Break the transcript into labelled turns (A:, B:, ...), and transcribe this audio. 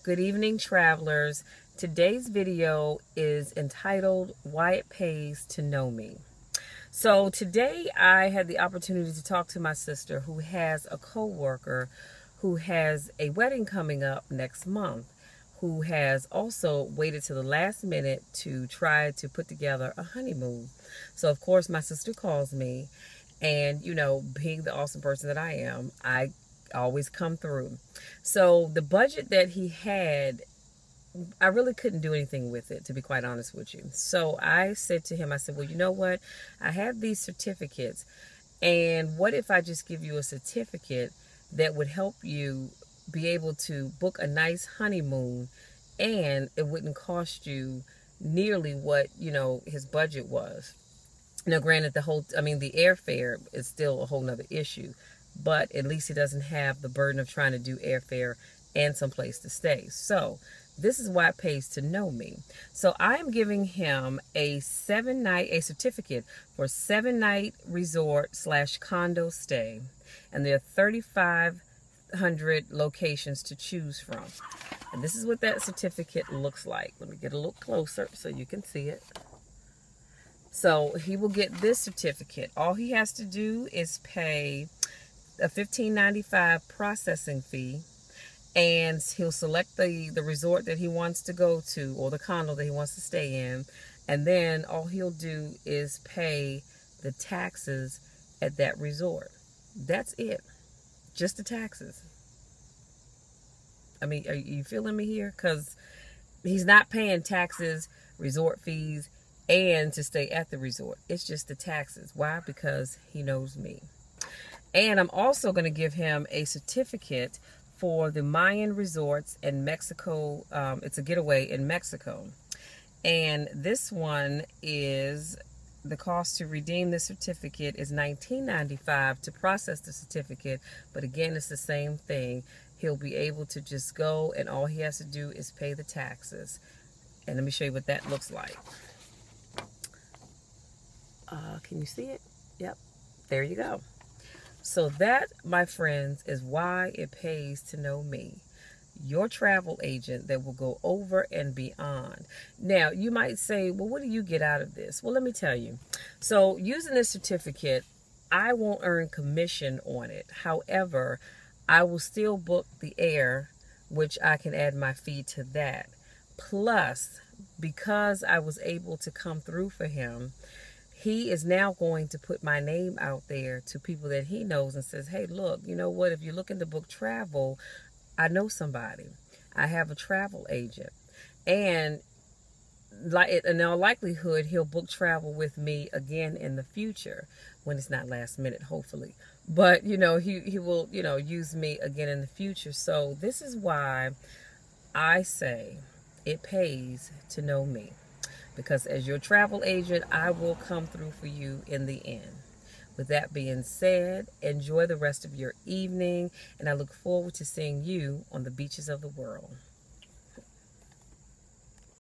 A: Good evening, travelers. Today's video is entitled Why It Pays to Know Me. So today I had the opportunity to talk to my sister who has a co-worker who has a wedding coming up next month, who has also waited to the last minute to try to put together a honeymoon. So of course my sister calls me, and you know, being the awesome person that I am, I always come through. So the budget that he had, I really couldn't do anything with it, to be quite honest with you. So I said to him, I said, well, you know what? I have these certificates, and what if I just give you a certificate that would help you be able to book a nice honeymoon, and it wouldn't cost you nearly what, you know, his budget was. Now, granted, the airfare is still a whole nother issue, but at least he doesn't have the burden of trying to do airfare and some place to stay. So this is why it pays to know me. So I am giving him a certificate for a 7-night resort / condo stay, and there are 3,500 locations to choose from. And this is what that certificate looks like. Let me get a little closer so you can see it. So he will get this certificate. All he has to do is pay a $15.95 processing fee, and he'll select the resort that he wants to go to, or the condo that he wants to stay in, and then all he'll do is pay the taxes at that resort. That's it. Just the taxes. I mean, are you feeling me here? Because he's not paying taxes, resort fees, and to stay at the resort. It's just the taxes. Why? Because he knows me. And I'm also going to give him a certificate for the Mayan resorts in Mexico. It's a getaway in Mexico. And this one is, the cost to redeem the certificate is $19.95 to process the certificate. But again, it's the same thing. He'll be able to just go, and all he has to do is pay the taxes. And let me show you what that looks like. Can you see it? Yep. There you go. So that, my friends, is why it pays to know me, your travel agent that will go over and beyond. Now, you might say, well, what do you get out of this? Well, let me tell you. So using this certificate, I won't earn commission on it. However, I will still book the air, which I can add my fee to that. Plus, because I was able to come through for him, he is now going to put my name out there to people that he knows and says, hey, look, you know what? If you're looking to book travel, I know somebody. I have a travel agent. And in all likelihood, he'll book travel with me again in the future, when it's not last minute, hopefully. But, you know, he will, you know, use me again in the future. So this is why I say it pays to know me. Because as your travel agent, I will come through for you in the end. With that being said, enjoy the rest of your evening, and I look forward to seeing you on the beaches of the world.